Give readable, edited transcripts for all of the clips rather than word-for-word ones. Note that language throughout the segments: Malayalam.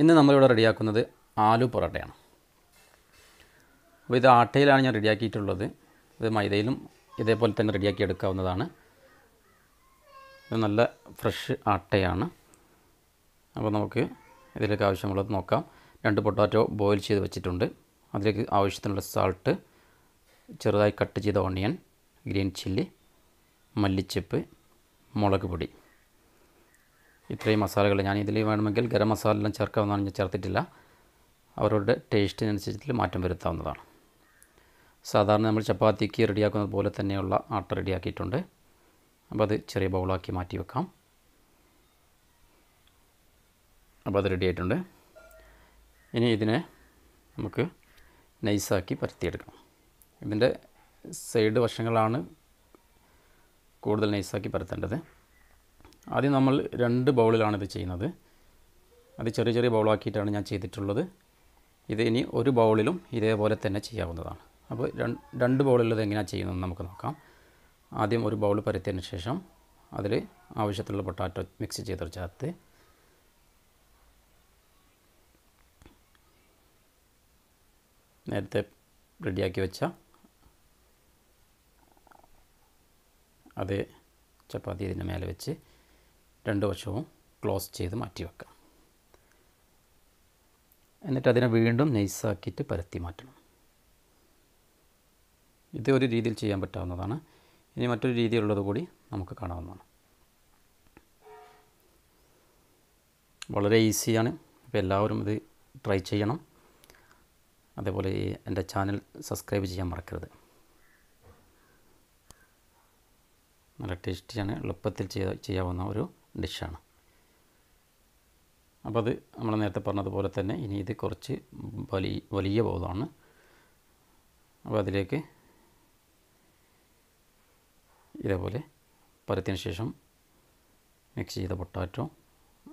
ഇന്ന് നമ്മളിവിടെ റെഡിയാക്കുന്നത് ആലു പൊറോട്ടയാണ്. അപ്പോൾ ഇത് ആട്ടയിലാണ് ഞാൻ റെഡിയാക്കിയിട്ടുള്ളത്. ഇത് മൈദയിലും ഇതേപോലെ തന്നെ റെഡിയാക്കി എടുക്കാവുന്നതാണ്. ഇത് നല്ല ഫ്രഷ് ആട്ടയാണ്. അപ്പോൾ നമുക്ക് ഇതിലേക്ക് ആവശ്യമുള്ളത് നോക്കാം. 2 പൊട്ടാറ്റോ ബോയിൽ ചെയ്ത് വെച്ചിട്ടുണ്ട്. അതിലേക്ക് ആവശ്യത്തിനുള്ള സാൾട്ട്, ചെറുതായി കട്ട് ചെയ്ത ഓണിയൻ, ഗ്രീൻ ചില്ലി, മല്ലിച്ചപ്പ്, മുളക് പൊടി, ഇത്രയും മസാലകൾ. ഞാൻ ഇതിൽ വേണമെങ്കിൽ ഗരം മസാല എല്ലാം ചേർക്കാവുന്നതാണ്. ഞാൻ ചേർത്തിട്ടില്ല. അവരുടെ ടേസ്റ്റിനനുസരിച്ച് മാറ്റം വരുത്താവുന്നതാണ്. സാധാരണ നമ്മൾ ചപ്പാത്തിക്ക് റെഡിയാക്കുന്നത് പോലെ തന്നെയുള്ള ആട്ട റെഡിയാക്കിയിട്ടുണ്ട്. അപ്പോൾ അത് ചെറിയ ബൗളാക്കി മാറ്റി വെക്കാം. അപ്പോൾ അത് റെഡി ആയിട്ടുണ്ട്. ഇനി ഇതിനെ നമുക്ക് നൈസാക്കി പരത്തിയെടുക്കാം. ഇതിൻ്റെ സൈഡ് വശങ്ങളാണ് കൂടുതൽ നൈസാക്കി പരത്തേണ്ടത്. ആദ്യം നമ്മൾ 2 ബൗളിലാണ് ഇത് ചെയ്യുന്നത്. അത് ചെറിയ ചെറിയ ബൗളാക്കിയിട്ടാണ് ഞാൻ ചെയ്തിട്ടുള്ളത്. ഇത് ഇനി ഒരു ബൗളിലും ഇതേപോലെ തന്നെ ചെയ്യാവുന്നതാണ്. അപ്പോൾ 2 ബൗളിലുള്ളത് എങ്ങനെയാണ് ചെയ്യുന്നതെന്ന് നമുക്ക് നോക്കാം. ആദ്യം ഒരു ബൗൾ പരത്തിയതിന് ശേഷം അതിൽ ആവശ്യത്തിലുള്ള പൊട്ടാറ്റോ മിക്സ് ചെയ്ത് ചേർത്ത് നേരത്തെ റെഡിയാക്കി വെച്ച അത് ചപ്പാത്തി ഇതിൻ്റെ മേലെ വെച്ച് 2 വശവും ക്ലോസ് ചെയ്ത് മാറ്റി വെക്കാം. എന്നിട്ട് അതിനെ വീണ്ടും നൈസാക്കിയിട്ട് പരത്തി മാറ്റണം. ഇത് ഒരു രീതിയിൽ ചെയ്യാൻ പറ്റാവുന്നതാണ്. ഇനി മറ്റൊരു രീതിയിലുള്ളത് കൂടി നമുക്ക് കാണാവുന്നതാണ്. വളരെ ഈസിയാണ്. അപ്പോൾ എല്ലാവരും ഇത് ട്രൈ ചെയ്യണം. അതേപോലെ എൻ്റെ ചാനൽ സബ്സ്ക്രൈബ് ചെയ്യാൻ മറക്കരുത്. നല്ല ടേസ്റ്റിയാണ്, എളുപ്പത്തിൽ ചെയ്യാവുന്ന ഒരു ഡിഷാണ്. അപ്പോൾ അത് നമ്മൾ നേരത്തെ പറഞ്ഞതുപോലെ തന്നെ ഇനി ഇത് കുറച്ച് വലിയ ബൗളാണ്. അപ്പോൾ അതിലേക്ക് ഇതേപോലെ പരത്തിയതിന് ശേഷം മിക്സ് ചെയ്ത പൊട്ടാറ്റോ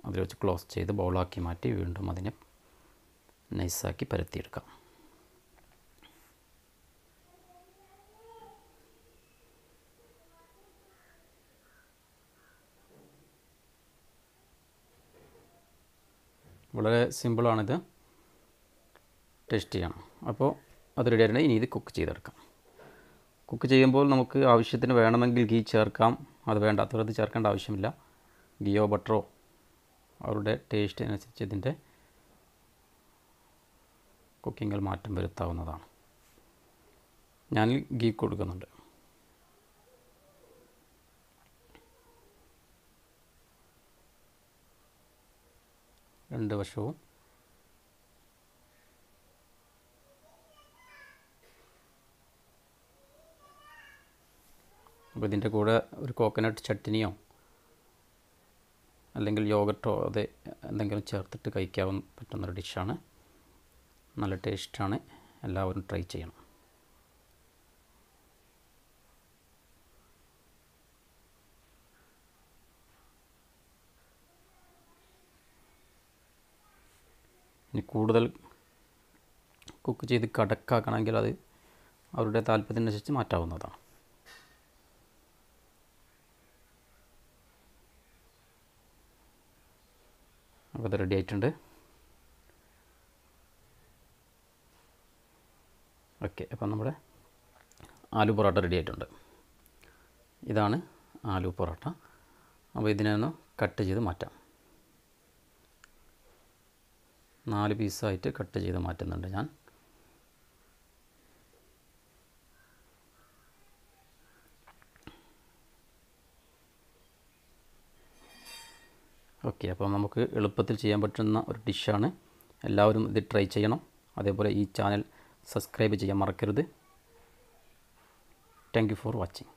അതിൽ വെച്ച് ക്ലോസ് ചെയ്ത് ബൗളാക്കി മാറ്റി വീണ്ടും അതിനെ നൈസാക്കി പരത്തിയെടുക്കാം. വളരെ സിമ്പിളാണിത്, ടേസ്റ്റിയാണ്. അപ്പോൾ അത് റെഡി ആയിട്ടുണ്ടെങ്കിൽ ഇനി ഇത് കുക്ക് ചെയ്തെടുക്കാം. കുക്ക് ചെയ്യുമ്പോൾ നമുക്ക് ആവശ്യത്തിന് വേണമെങ്കിൽ ഗീ ചേർക്കാം. അത് വേണ്ടാത്തവരത് ചേർക്കേണ്ട ആവശ്യമില്ല. ഗീയോ ബട്ടറോ അവരുടെ ടേസ്റ്റിനനുസരിച്ച് ഇതിൻ്റെ കുക്കിങ്ങിൽ മാറ്റം വരുത്താവുന്നതാണ്. ഞാൻ ഗീ കൊടുക്കുന്നുണ്ട്. രണ്ട് വശവും അപ്പോൾ ഇതിൻ്റെ കൂടെ ഒരു കോക്കനട്ട് ചട്നിയോ അല്ലെങ്കിൽ യോഗട്ടോ അത് എന്തെങ്കിലും ചേർത്തിട്ട് കഴിക്കാൻ പറ്റുന്നൊരു ഡിഷാണ്. നല്ല ടേസ്റ്റാണ്. എല്ലാവരും ട്രൈ ചെയ്യണം. ഇനി കൂടുതൽ കുക്ക് ചെയ്ത് കടക്കാക്കണമെങ്കിൽ അത് അവരുടെ താല്പര്യത്തിനനുസരിച്ച് മാറ്റാവുന്നതാണ്. അപ്പോൾ അത് റെഡി ആയിട്ടുണ്ട്. ഓക്കെ, അപ്പം നമ്മുടെ ആലു പൊറോട്ട റെഡി ആയിട്ടുണ്ട്. ഇതാണ് ആലു പൊറോട്ട. അപ്പോൾ ഇതിനെ ഒന്ന് കട്ട് ചെയ്ത് മാറ്റാം. 4 പീസായിട്ട് കട്ട് ചെയ്ത് മാറ്റുന്നുണ്ട് ഞാൻ. ഓക്കെ, അപ്പോൾ നമുക്ക് എളുപ്പത്തിൽ ചെയ്യാൻ പറ്റുന്ന ഒരു ഡിഷാണ്. എല്ലാവരും ഇത് ട്രൈ ചെയ്യണം. അതേപോലെ ഈ ചാനൽ സബ്സ്ക്രൈബ് ചെയ്യാൻ മറക്കരുത്. Thank you for watching.